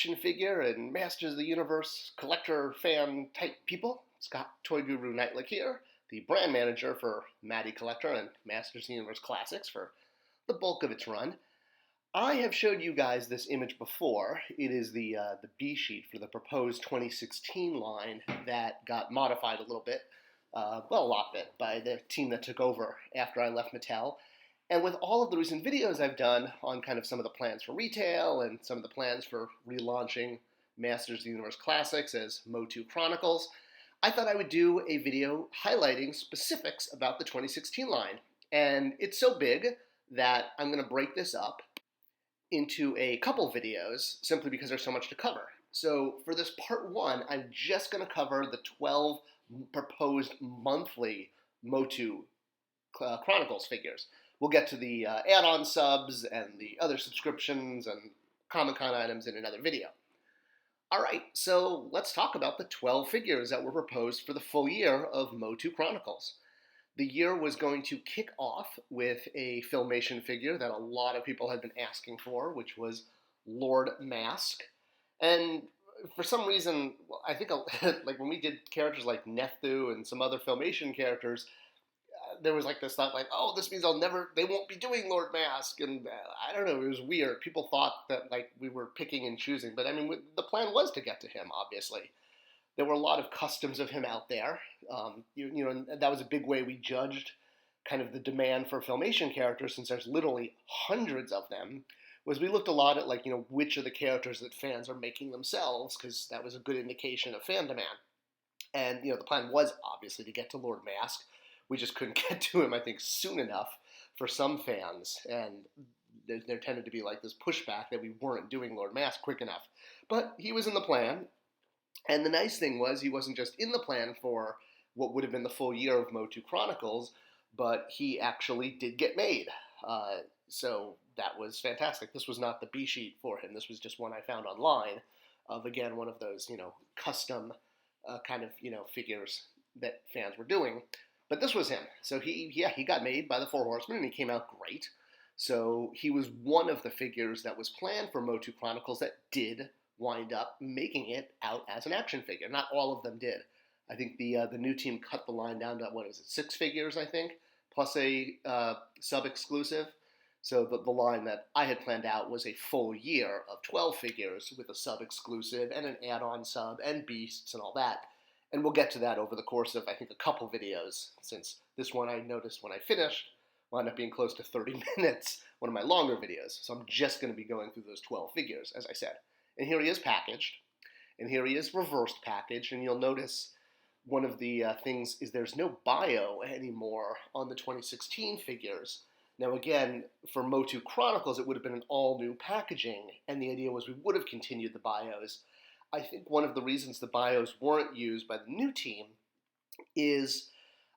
action figure and Masters of the Universe collector fan type people. Scott ToyGuru Neitlich here, the brand manager for Mattycollector and Masters of the Universe Classics for the bulk of its run. I have showed you guys this image before. It is the B sheet for the proposed 2016 line that got modified a little bit, well, a lot bit, by the team that took over after I left Mattel. And with all of the recent videos I've done on kind of some of the plans for retail and some of the plans for relaunching Masters of the Universe Classics as MOTUC Chronicles, I thought I would do a video highlighting specifics about the 2016 line. And it's so big that I'm going to break this up into a couple videos simply because there's so much to cover. So for this part one, I'm just going to cover the 12 proposed monthly MOTUC Chronicles figures. We'll get to the add-on subs and the other subscriptions and Comic-Con items in another video. Alright, so let's talk about the 12 figures that were proposed for the full year of MOTUC Chronicles. The year was going to kick off with a Filmation figure that a lot of people had been asking for, which was Lord Mask. And for some reason, I think like when we did characters like Nefthu and some other Filmation characters, there was like this thought like, oh, this means they won't be doing Lord Mask, and I don't know, it was weird. People thought that like we were picking and choosing, but I mean, the plan was to get to him, obviously. There were a lot of customs of him out there, you know, and that was a big way we judged kind of the demand for Filmation characters, since there's literally hundreds of them, was we looked a lot at like, you know, which are the characters that fans are making themselves, because that was a good indication of fan demand. And, you know, the plan was obviously to get to Lord Mask. We just couldn't get to him, I think, soon enough for some fans, and there tended to be like this pushback that we weren't doing Lord Mask quick enough. But he was in the plan, and the nice thing was he wasn't just in the plan for what would have been the full year of MOTUC Chronicles, but he actually did get made. So that was fantastic. This was not the B sheet for him. This was just one I found online of, again, one of those, you know, custom kind of, you know, figures that fans were doing. But this was him. So he got made by the Four Horsemen, and he came out great. So he was one of the figures that was planned for MOTUC Chronicles that did wind up making it out as an action figure. Not all of them did. I think the new team cut the line down to, what is it, 6 figures, I think, plus a sub-exclusive. So the line that I had planned out was a full year of 12 figures with a sub-exclusive and an add-on sub and beasts and all that. And we'll get to that over the course of, I think, a couple videos, since this one I noticed when I finished wound up being close to 30 minutes, one of my longer videos. So I'm just going to be going through those 12 figures, as I said. And here he is packaged, and here he is reversed packaged, and you'll notice one of the things is there's no bio anymore on the 2016 figures. Now again, for MOTUC Chronicles, it would have been an all-new packaging, and the idea was we would have continued the bios. I think one of the reasons the bios weren't used by the new team is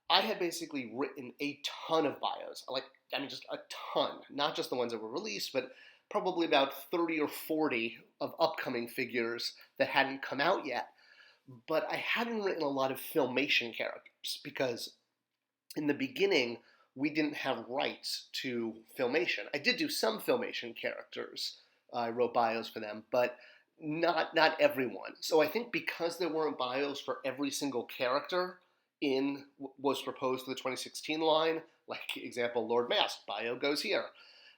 I had basically written a ton of bios. Just a ton. Not just the ones that were released, but probably about 30 or 40 of upcoming figures that hadn't come out yet. But I hadn't written a lot of Filmation characters, because in the beginning, we didn't have rights to Filmation. I did do some Filmation characters. I wrote bios for them, but not everyone. So I think because there weren't bios for every single character in what was proposed for the 2016 line, like example Lord Mask, bio goes here.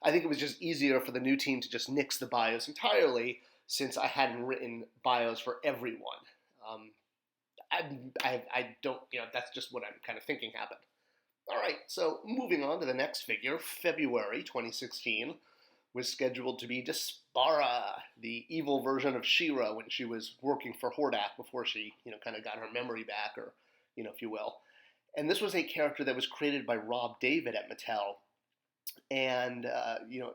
I think it was just easier for the new team to just nix the bios entirely, since I hadn't written bios for everyone. I don't, you know, that's just what I'm kind of thinking happened. Alright, so moving on to the next figure, February 2016. Was scheduled to be Despara, the evil version of She-Ra when she was working for Horde before she, you know, kind of got her memory back, or, you know, if you will. And this was a character that was created by Rob David at Mattel, and, you know,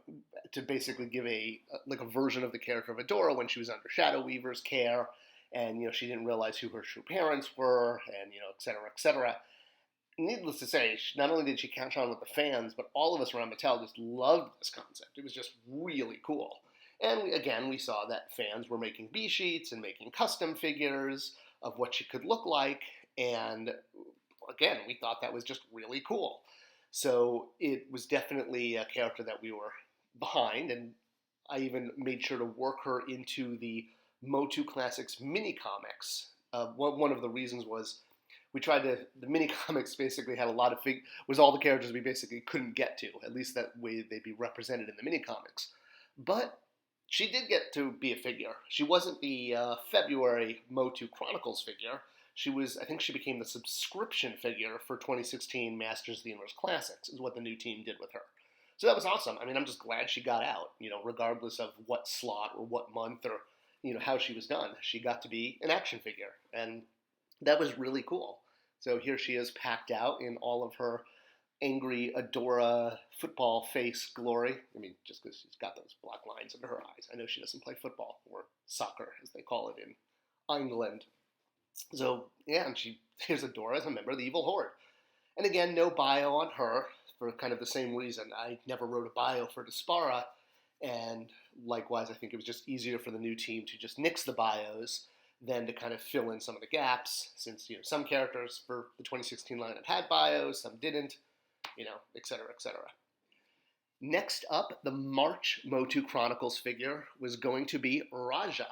to basically give a version of the character of Adora when she was under Shadow Weaver's care, and, you know, she didn't realize who her true parents were, and, you know, et cetera, et cetera. Needless to say, not only did she catch on with the fans, but all of us around Mattel just loved this concept. It was just really cool. And we saw that fans were making B-sheets and making custom figures of what she could look like. And again, we thought that was just really cool. So it was definitely a character that we were behind, and I even made sure to work her into the MOTUC Classics mini comics. One of the reasons was the mini comics basically had a lot of was all the characters we basically couldn't get to, at least that way they'd be represented in the mini comics. But she did get to be a figure. She wasn't the February MOTUC Chronicles figure. I think she became the subscription figure for 2016 Masters of the Universe Classics, is what the new team did with her. So that was awesome. I mean, I'm just glad she got out, regardless of what slot or what month or, how she was done. She got to be an action figure, and that was really cool. So here she is packed out in all of her angry Adora football face glory. I mean, just because she's got those black lines under her eyes. I know she doesn't play football, or soccer, as they call it in England. So, yeah, and here's Adora as a member of the Evil Horde. And again, no bio on her, for kind of the same reason. I never wrote a bio for Dispara, and likewise, I think it was just easier for the new team to just nix the bios than to kind of fill in some of the gaps, since some characters for the 2016 lineup had bios, some didn't, et cetera, et cetera. Next up, the March MOTUC Chronicles figure was going to be Raja.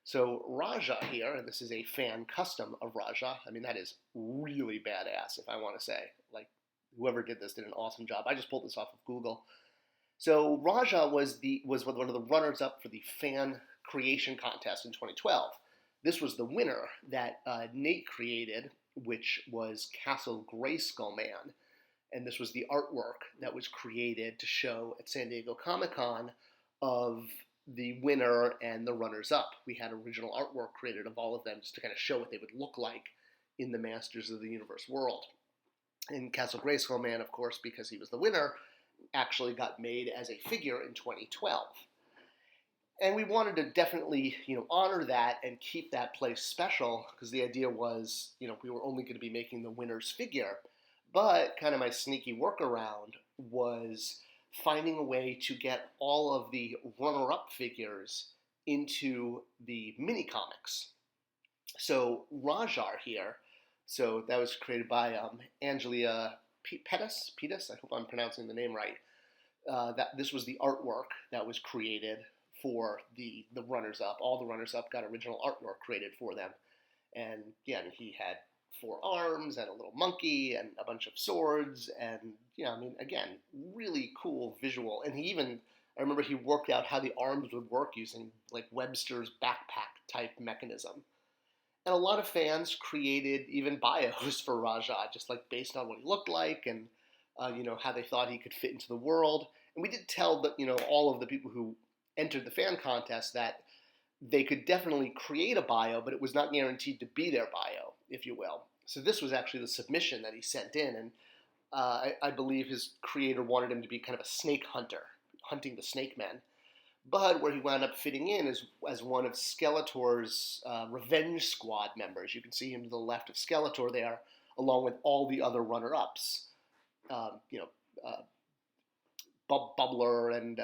So Raja here, and this is a fan custom of Raja. I mean, that is really badass, if I want to say. Like, whoever did this did an awesome job. I just pulled this off of Google. So Raja was one of the runners-up for the fan creation contest in 2012. This was the winner that Nate created, which was Castle Grayskull Man. And this was the artwork that was created to show at San Diego Comic-Con of the winner and the runners-up. We had original artwork created of all of them just to kind of show what they would look like in the Masters of the Universe world. And Castle Grayskull Man, of course, because he was the winner, actually got made as a figure in 2012. And we wanted to definitely, honor that and keep that place special, because the idea was, we were only going to be making the winner's figure. But kind of my sneaky workaround was finding a way to get all of the runner-up figures into the mini comics. So Rajar here, so that was created by Angelia Pettis. I hope I'm pronouncing the name right. This was the artwork that was created for the runners-up. All the runners-up got original artwork created for them. And again, he had 4 arms and a little monkey and a bunch of swords, and again, really cool visual. And I remember he worked out how the arms would work using like Webster's backpack type mechanism. And a lot of fans created even bios for Raja, just like based on what he looked like and how they thought he could fit into the world. And we did tell all of the people who entered the fan contest that they could definitely create a bio, but it was not guaranteed to be their bio, if you will. So this was actually the submission that he sent in, and I believe his creator wanted him to be kind of a snake hunter, hunting the snake men. But where he wound up fitting in is as one of Skeletor's Revenge Squad members. You can see him to the left of Skeletor there, along with all the other runner-ups. Bubbler and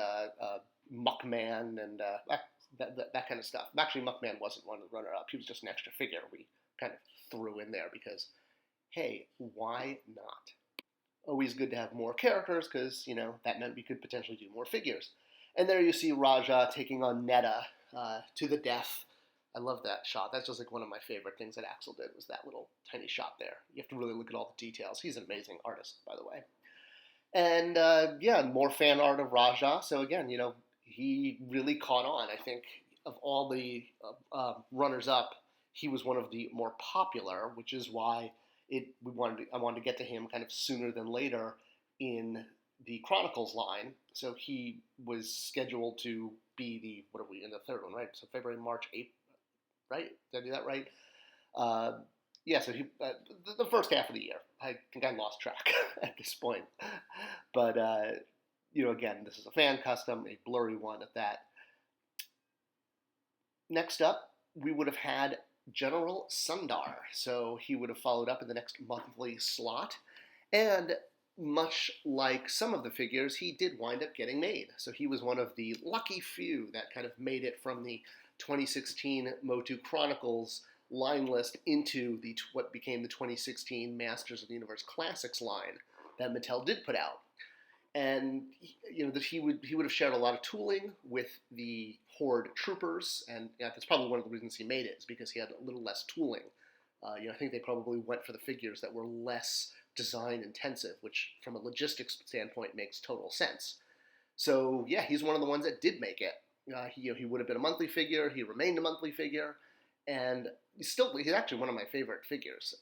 Muckman and that kind of stuff. Actually, Muckman wasn't one of the runner-up. He was just an extra figure we kind of threw in there because, hey, why not? Always good to have more characters because, that meant we could potentially do more figures. And there you see Raja taking on Netta to the death. I love that shot. That's just like one of my favorite things that Axel did, was that little tiny shot there. You have to really look at all the details. He's an amazing artist, by the way. And, more fan art of Raja. So again, he really caught on. I think of all the runners-up, he was one of the more popular, which is why I wanted to get to him kind of sooner than later in the Chronicles line. So he was scheduled to be in the third one, right? So February, March, April, right? Did I do that right? So he the first half of the year. I think I lost track at this point. But, again, this is a fan custom, a blurry one at that. Next up, we would have had General Sundar. So he would have followed up in the next monthly slot. And much like some of the figures, he did wind up getting made. So he was one of the lucky few that kind of made it from the 2016 MOTUC Chronicles line list into what became the 2016 Masters of the Universe Classics line that Mattel did put out. and that he would have shared a lot of tooling with the Horde troopers, and that's probably one of the reasons he made it, is because he had a little less tooling. I think they probably went for the figures that were less design intensive, which from a logistics standpoint makes total sense. So yeah, he's one of the ones that did make it. He would have been a monthly figure. He remained a monthly figure, and he's actually one of my favorite figures,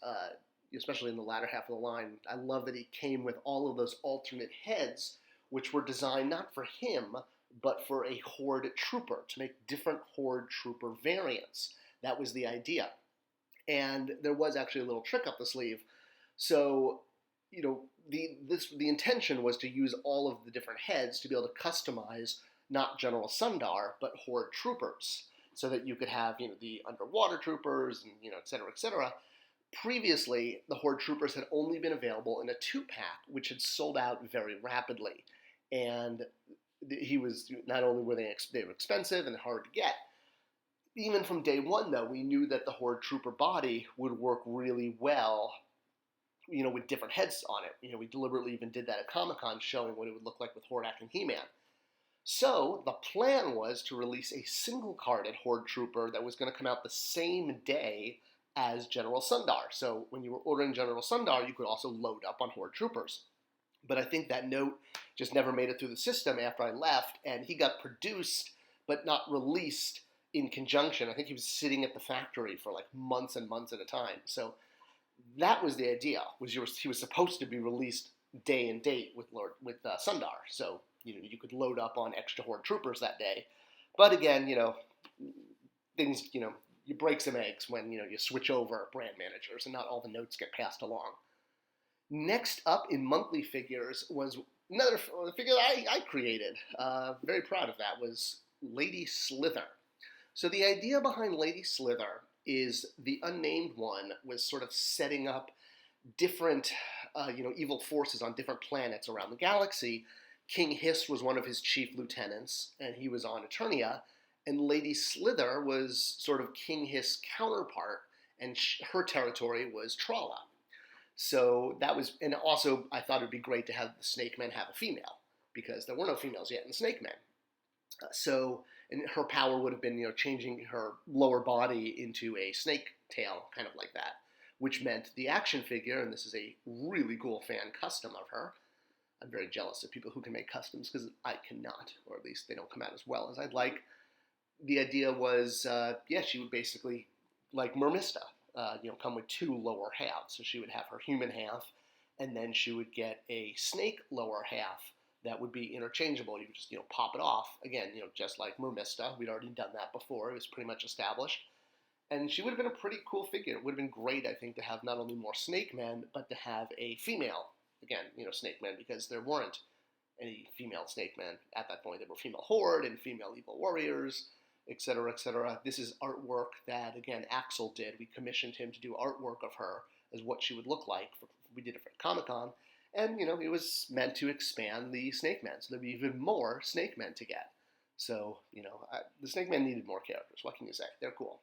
especially in the latter half of the line. I love that he came with all of those alternate heads, which were designed not for him, but for a Horde trooper, to make different Horde trooper variants. That was the idea. And there was actually a little trick up the sleeve. So, the intention was to use all of the different heads to be able to customize not General Sundar, but Horde troopers, so that you could have, the underwater troopers and, et cetera, et cetera. Previously, the Horde troopers had only been available in a 2-pack, which had sold out very rapidly. And not only were they were expensive and hard to get, even from day one, though, we knew that the Horde trooper body would work really well, with different heads on it. We deliberately even did that at Comic-Con, showing what it would look like with Hordak and He-Man. So the plan was to release a single-carded Horde trooper that was going to come out the same day as General Sundar. So when you were ordering General Sundar, you could also load up on Horde troopers. But I think that note just never made it through the system after I left, and he got produced but not released in conjunction. I think he was sitting at the factory for like months and months at a time. So that was the idea, he was supposed to be released day and date with Sundar. So, you could load up on extra Horde troopers that day. But again, things, you break some eggs when, you switch over brand managers and not all the notes get passed along. Next up in monthly figures was another figure that I created. Very proud of that, was Lady Slither. So the idea behind Lady Slither is the unnamed one was sort of setting up different, evil forces on different planets around the galaxy. King Hiss was one of his chief lieutenants, and he was on Eternia, and Lady Slither was sort of King Hiss' counterpart, and her territory was Tralla. So that was, and also I thought it would be great to have the Snake Men have a female, because there were no females yet in the Snake Men. And her power would have been, changing her lower body into a snake tail, kind of like that, which meant the action figure, and this is a really cool fan custom of her. I'm very jealous of people who can make customs, because I cannot, or at least they don't come out as well as I'd like. The idea was, she would basically, like Mermista, come with 2 lower halves. So she would have her human half, and then she would get a snake lower half that would be interchangeable. You could just, pop it off. Again, just like Mermista. We'd already done that before. It was pretty much established. And she would have been a pretty cool figure. It would have been great, I think, to have not only more Snake Men, but to have a female, again, Snake Men, because there weren't any female Snake Men at that point. There were female Horde and female Evil Warriors, etc., etc. This is artwork that, again, Axel did. We commissioned him to do artwork of her as what she would look like. We did it for Comic-Con. And, it was meant to expand the Snake Men, so there'd be even more Snake Men to get. So, the Snake Men needed more characters. What can you say? They're cool.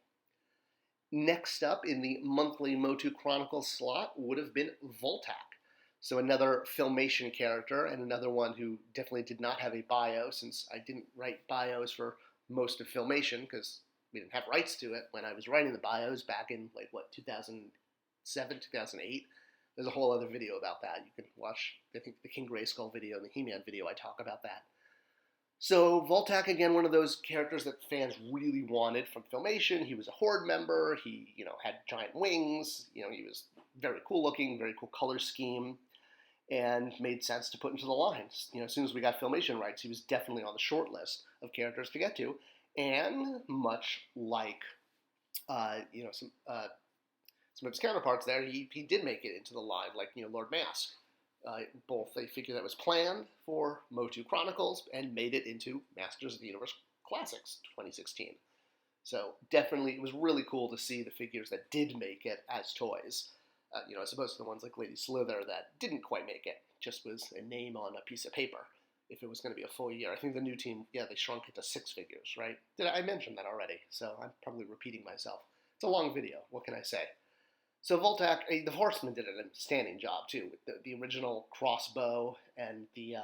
Next up in the monthly MOTUC Chronicles slot would have been Voltak. So another Filmation character, and another one who definitely did not have a bio, since I didn't write bios for most of Filmation, because we didn't have rights to it when I was writing the bios back in, 2007, 2008. There's a whole other video about that. You can watch, I think, the King Grayskull video and the He-Man video. I talk about that. So Voltak, again, one of those characters that fans really wanted from Filmation. He was a Horde member. He, had giant wings. He was very cool looking, very cool color scheme, and made sense to put into the lines. As soon as we got Filmation rights, he was definitely on the short list of characters to get to. And much like, some of his counterparts there, he did make it into the line, like, Lord Mask. Both a figure that was planned for MOTUC Chronicles and made it into Masters of the Universe Classics 2016. So definitely, it was really cool to see the figures that did make it as toys, as opposed to the ones like Lady Slither that didn't quite make it, just was a name on a piece of paper if it was going to be a full year. I think the new team, they shrunk it to 6 figures, right? I mentioned that already, so I'm probably repeating myself. It's a long video, what can I say? So Voltak, the Horseman did an outstanding job too, with the original crossbow and the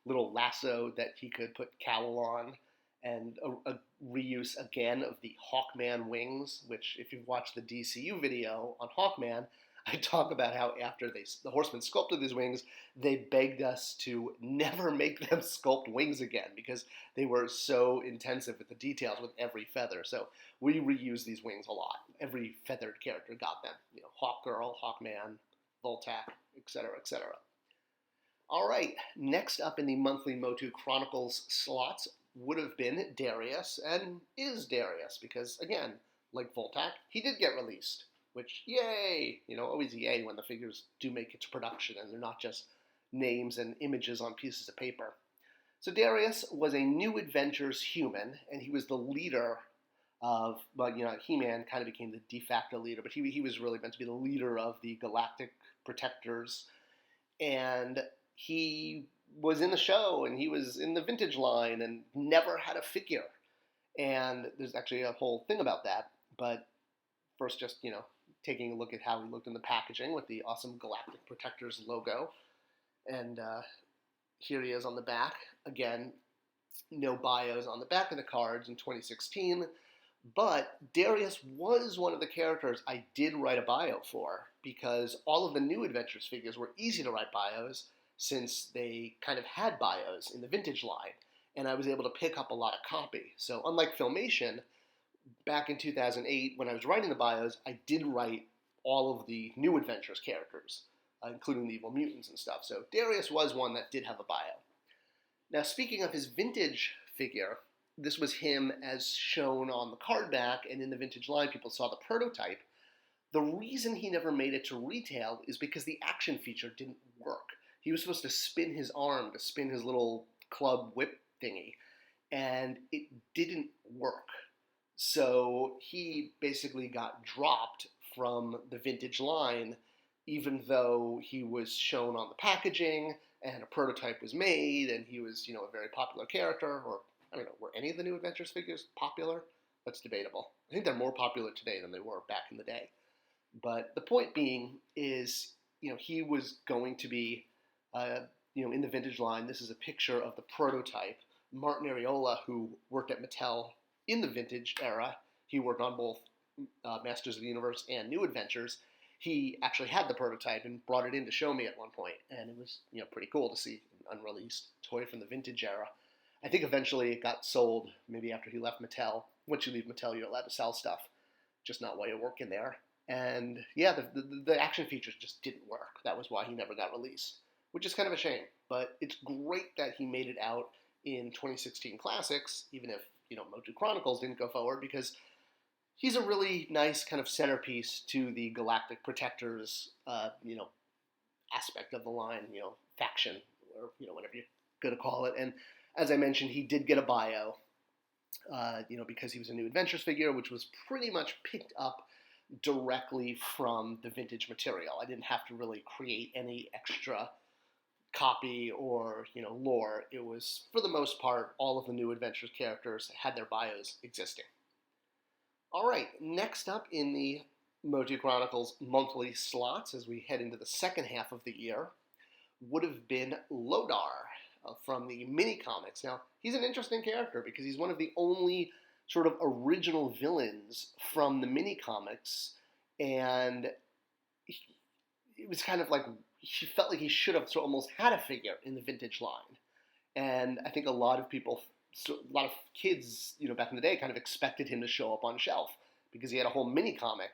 little lasso that he could put cowl on, and a reuse again of the Hawkman wings, which if you've watched the DCU video on Hawkman, I talk about how after the Horseman sculpted these wings, they begged us to never make them sculpt wings again because they were so intensive with the details with every feather. So we reuse these wings a lot. Every feathered character got them. Hawkgirl, Hawkman, Voltak, etc., etc. All right, next up in the monthly MOTUC Chronicles slots would have been Darius, and is Darius, because again, like Voltak, he did get released. Which, yay! Always yay when the figures do make it to production and they're not just names and images on pieces of paper. So Darius was a New Adventures human, and he was the leader of, He-Man kind of became the de facto leader, but he was really meant to be the leader of the Galactic Protectors, and he was in the show, and he was in the vintage line, and never had a figure. And there's actually a whole thing about that, but first just, taking a look at how he looked in the packaging with the awesome Galactic Protectors logo. And here he is on the back. Again, no bios on the back of the cards in 2016. But Darius was one of the characters I did write a bio for, because all of the New Adventures figures were easy to write bios since they kind of had bios in the vintage line. And I was able to pick up a lot of copy. So unlike Filmation, back in 2008, when I was writing the bios, I did write all of the New Adventures characters, including the Evil Mutants and stuff. So Darius was one that did have a bio. Now, speaking of his vintage figure, this was him as shown on the card back, and in the vintage line, people saw the prototype. The reason he never made it to retail is because the action feature didn't work. He was supposed to spin his arm to spin his little club whip thingy, and it didn't work. So he basically got dropped from the vintage line, even though he was shown on the packaging and a prototype was made and he was, a very popular character. Or, I don't know, were any of the New Adventures figures popular? That's debatable. I think they're more popular today than they were back in the day. But the point being is, he was going to be, in the vintage line. This is a picture of the prototype. Martin Areola, who worked at Mattel in the vintage era, he worked on both Masters of the Universe and New Adventures. He actually had the prototype and brought it in to show me at one point, and it was pretty cool to see an unreleased toy from the vintage era. I think eventually it got sold, maybe after he left Mattel. Once you leave Mattel, you're allowed to sell stuff, just not while you're working there. And yeah, the action features just didn't work. That was why he never got released, which is kind of a shame. But it's great that he made it out in 2016 Classics, even if MOTUC Chronicles didn't go forward, because he's a really nice kind of centerpiece to the Galactic Protectors, aspect of the line, faction, or whatever you're going to call it. And as I mentioned, he did get a bio, because he was a New Adventures figure, which was pretty much picked up directly from the vintage material. I didn't have to really create any extra copy or lore. It was, for the most part, all of the New Adventures characters had their bios existing. All right, next up in the MOTUC Chronicles monthly slots as we head into the second half of the year would have been Lodar from the mini comics. Now, he's an interesting character because he's one of the only sort of original villains from the mini comics, and it was kind of like he felt like he should have almost had a figure in the vintage line. And I think a lot of kids, back in the day kind of expected him to show up on shelf because he had a whole mini comic,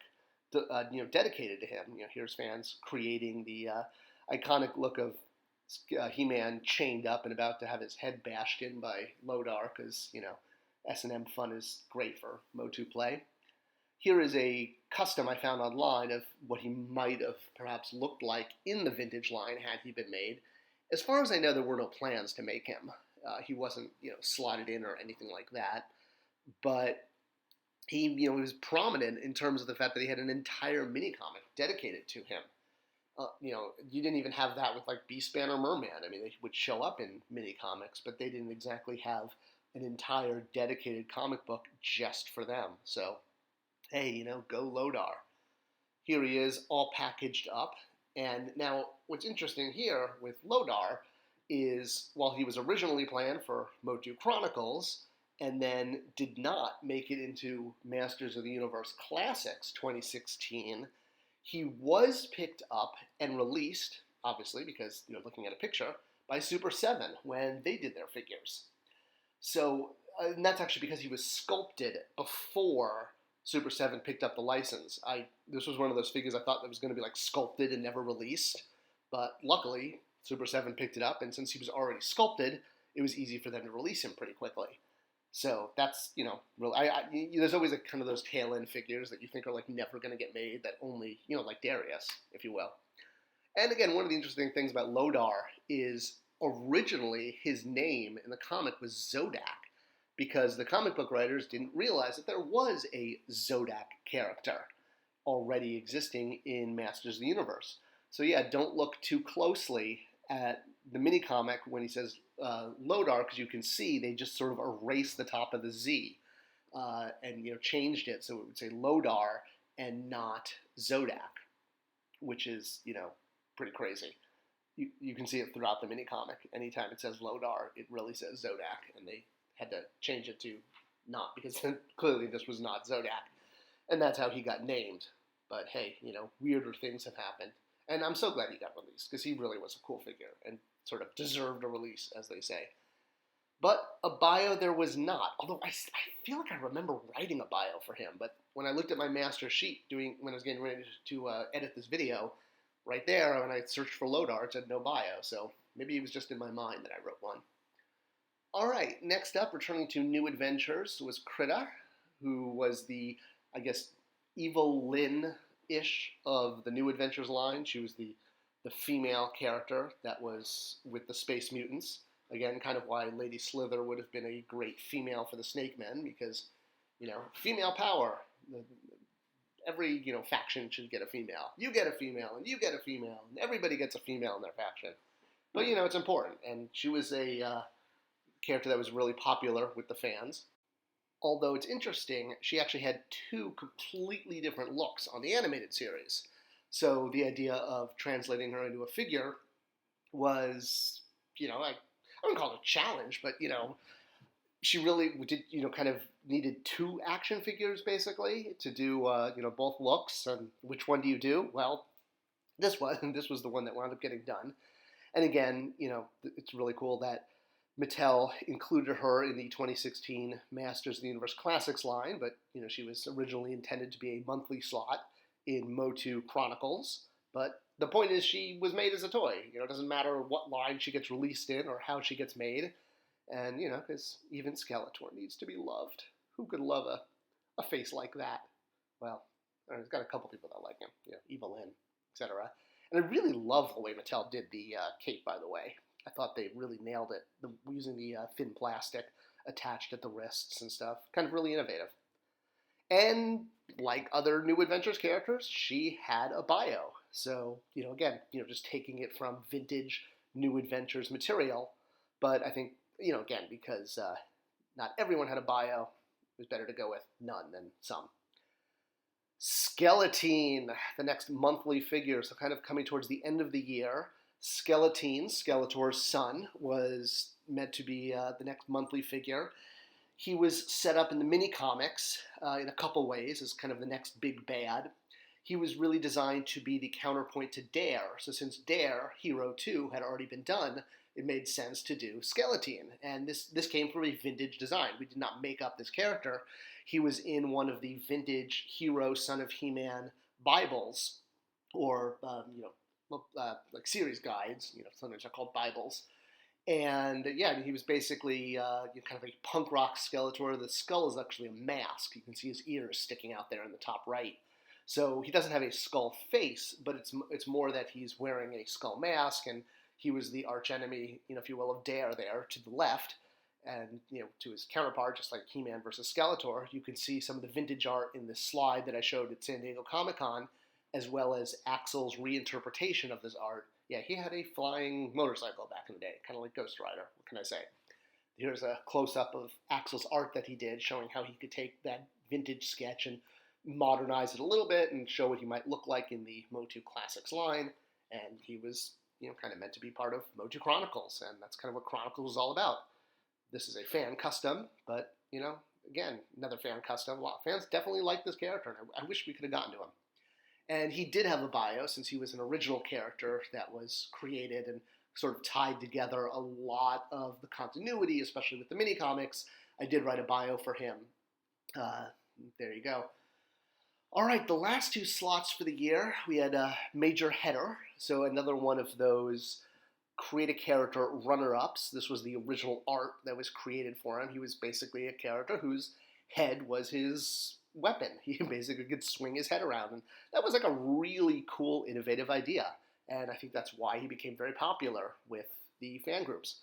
dedicated to him. Here's fans creating the iconic look of He-Man chained up and about to have his head bashed in by Lodar because, S&M fun is great for MOTUC play. Here is a custom I found online of what he might have perhaps looked like in the vintage line had he been made. As far as I know, there were no plans to make him. He wasn't, slotted in or anything like that. But he, was prominent in terms of the fact that he had an entire mini comic dedicated to him. You didn't even have that with like Beastman or Merman. I mean, they would show up in mini comics, but they didn't exactly have an entire dedicated comic book just for them. So, hey, go Lodar. here he is all packaged up. And now what's interesting here with Lodar is while he was originally planned for MOTUC Chronicles and then did not make it into Masters of the Universe Classics 2016, he was picked up and released, obviously because looking at a picture, by Super 7 when they did their figures. So, and that's actually because he was sculpted before Super 7 picked up the license. This was one of those figures I thought that was going to be like sculpted and never released, but luckily Super 7 picked it up, and since he was already sculpted, it was easy for them to release him pretty quickly. So that's, really, there's always kind of those tail-end figures that you think are like never going to get made that only, like Darius, if you will. And again, one of the interesting things about Lodar is originally his name in the comic was Zodak, because the comic book writers didn't realize that there was a Zodak character already existing in Masters of the Universe. So yeah, don't look too closely at the mini comic when he says Lodar, because you can see they just sort of erased the top of the Z and changed it so it would say Lodar and not Zodak, which is pretty crazy. You can see it throughout the mini comic. Anytime it says Lodar, it really says Zodak, and they had to change it to not, because clearly this was not Zodak, and that's how he got named. But hey, weirder things have happened, and I'm so glad he got released, because he really was a cool figure and sort of deserved a release, as they say. But a bio there was not, although I feel like I remember writing a bio for him, but when I looked at my master sheet when I was getting ready to edit this video, right there, when I searched for Lodar, it said no bio, so maybe it was just in my mind that I wrote one. Alright, next up, returning to New Adventures, was Krita, who was the, I guess, evil Lyn-ish of the New Adventures line. She was the female character that was with the Space Mutants. Again, kind of why Lady Slither would have been a great female for the Snake Men, because, female power. Every, faction should get a female. You get a female, and you get a female, and everybody gets a female in their faction. But, it's important, and she was a character that was really popular with the fans. Although it's interesting, she actually had two completely different looks on the animated series. So the idea of translating her into a figure was, I wouldn't call it a challenge, but, she really did, kind of needed two action figures, basically, to do, both looks. And which one do you do? Well, this was the one that wound up getting done. And again, it's really cool that Mattel included her in the 2016 Masters of the Universe Classics line, but, she was originally intended to be a monthly slot in MOTUC Chronicles. But the point is she was made as a toy. It doesn't matter what line she gets released in or how she gets made. And, because even Skeletor needs to be loved. Who could love a face like that? Well, there's got a couple people that like him. Evil Lyn, etc. And I really love the way Mattel did the cape, by the way. I thought they really nailed it, using the thin plastic attached at the wrists and stuff. Kind of really innovative. And like other New Adventures characters, she had a bio. So, again, just taking it from vintage New Adventures material. But I think, again, because not everyone had a bio, it was better to go with none than some. Skeletine, the next monthly figure, so kind of coming towards the end of the year. Skeletine, Skeletor's son, was meant to be the next monthly figure. He was set up in the mini comics in a couple ways as kind of the next big bad. He was really designed to be the counterpoint to Dare. So since Dare, Hero 2, had already been done, it made sense to do Skeletine. And this came from a vintage design. We did not make up this character. He was in one of the vintage Hero Son of He-Man Bibles, or like series guides. Sometimes they're called Bibles. And yeah, he was basically kind of a punk rock Skeletor. The skull is actually a mask. You can see his ears sticking out there in the top right. So he doesn't have a skull face, but it's more that he's wearing a skull mask, and he was the archenemy, if you will, of Dare there to the left. And, to his counterpart, just like He-Man versus Skeletor, you can see some of the vintage art in this slide that I showed at San Diego Comic-Con, as well as Axel's reinterpretation of this art. Yeah, he had a flying motorcycle back in the day, kind of like Ghost Rider. What can I say? Here's a close-up of Axel's art that he did, showing how he could take that vintage sketch and modernize it a little bit and show what he might look like in the MOTUC Classics line. And he was, kind of meant to be part of MOTUC Chronicles, and that's kind of what Chronicles is all about. This is a fan custom, but, again, another fan custom. A lot of fans definitely like this character, and I wish we could have gotten to him. And he did have a bio, since he was an original character that was created and sort of tied together a lot of the continuity, especially with the mini-comics. I did write a bio for him. There you go. All right, the last 2 slots for the year, we had Major Header, so another one of those create a character runner-ups. This was the original art that was created for him. He was basically a character whose head was his weapon. He basically could swing his head around, and that was like a really cool, innovative idea. And I think that's why he became very popular with the fan groups.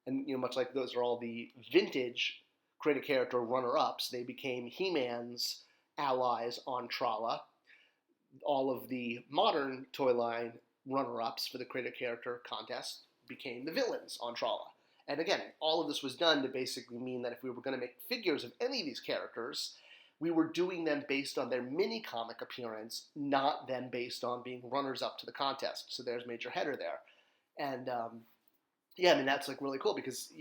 And much like those are all the vintage create a character runner-ups, they became He-Man's allies on Trala. All of the modern toy line runner-ups for the create a character contest became the villains on Trala. And again, all of this was done to basically mean that if we were going to make figures of any of these characters, we were doing them based on their mini-comic appearance, not them based on being runners-up to the contest. So there's Major Header there. And, that's like really cool because,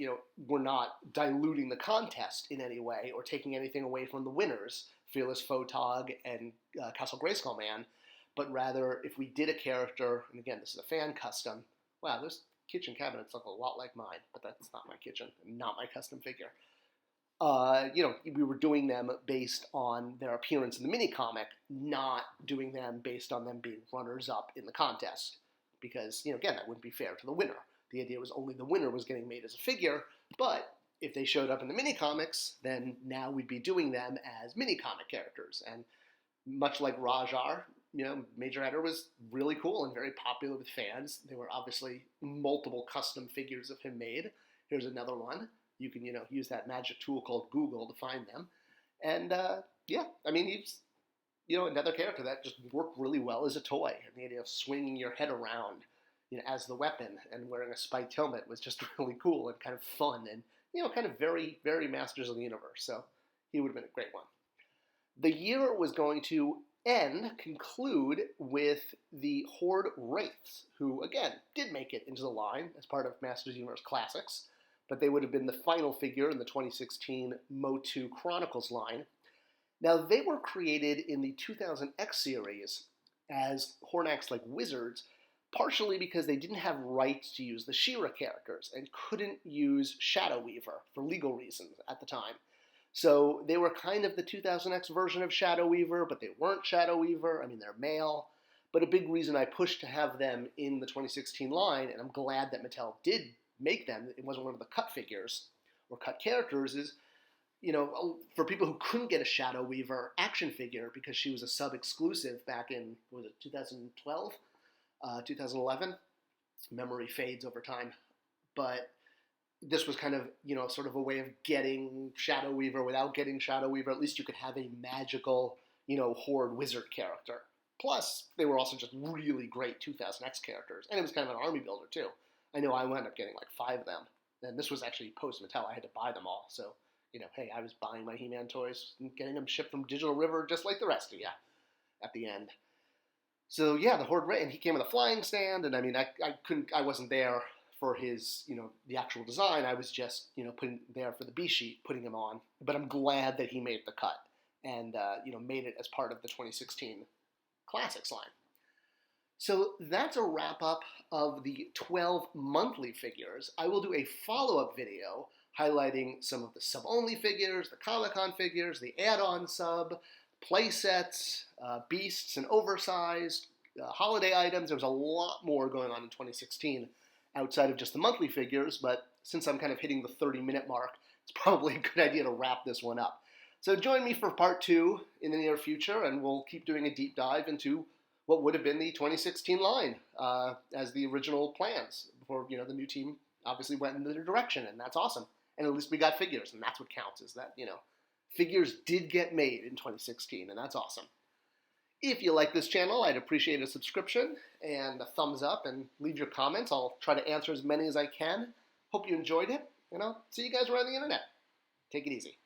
we're not diluting the contest in any way or taking anything away from the winners, Fearless Photog and Castle Grayskull Man, but rather if we did a character, and again, this is a fan custom. Wow, those kitchen cabinets look a lot like mine, but that's not my kitchen, not my custom figure. We were doing them based on their appearance in the mini-comic, not doing them based on them being runners-up in the contest. Because, again, that wouldn't be fair to the winner. The idea was only the winner was getting made as a figure, but if they showed up in the mini-comics, then now we'd be doing them as mini-comic characters. And much like Rajar, Major Header was really cool and very popular with fans. There were obviously multiple custom figures of him made. Here's another one. You can, use that magic tool called Google to find them. And, he's, another character that just worked really well as a toy. And the idea of swinging your head around, as the weapon and wearing a spiked helmet was just really cool and kind of fun and, kind of very, very Masters of the Universe. So he would have been a great one. The year was going to conclude with the Horde Wraiths, who, again, did make it into the line as part of Masters of the Universe Classics, but they would have been the final figure in the 2016 MOTUC Chronicles line. Now, they were created in the 2000X series as Hornax-like wizards, partially because they didn't have rights to use the She-Ra characters and couldn't use Shadow Weaver for legal reasons at the time. So they were kind of the 2000X version of Shadow Weaver, but they weren't Shadow Weaver. They're male. But a big reason I pushed to have them in the 2016 line, and I'm glad that Mattel did make them, it wasn't one of the cut figures or cut characters, is, for people who couldn't get a Shadow Weaver action figure because she was a sub-exclusive back in, 2012? 2011? Memory fades over time. But this was kind of, sort of a way of getting Shadow Weaver without getting Shadow Weaver. At least you could have a magical, Horde wizard character. Plus, they were also just really great 2000X characters. And it was kind of an army builder, too. I know I wound up getting like 5 of them. And this was actually post-Mattel. I had to buy them all. So, hey, I was buying my He-Man toys and getting them shipped from Digital River just like the rest of you at the end. So, yeah, the Horde Wraiths, and he came with a flying stand. And, I wasn't there for his, the actual design. I was just, putting there for the B-sheet, putting him on. But I'm glad that he made the cut and, made it as part of the 2016 Classics line. So that's a wrap-up of the 12 monthly figures. I will do a follow-up video highlighting some of the sub-only figures, the Comic-Con figures, the add-on sub, playsets, beasts and oversized, holiday items. There was a lot more going on in 2016 outside of just the monthly figures, but since I'm kind of hitting the 30-minute mark, it's probably a good idea to wrap this one up. So join me for part 2 in the near future, and we'll keep doing a deep dive into what would have been the 2016 line as the original plans before, the new team obviously went in their direction, and that's awesome. And at least we got figures, and that's what counts, is that, figures did get made in 2016, and that's awesome. If you like this channel, I'd appreciate a subscription and a thumbs up, and leave your comments. I'll try to answer as many as I can. Hope you enjoyed it, and I'll see you guys around the internet. Take it easy.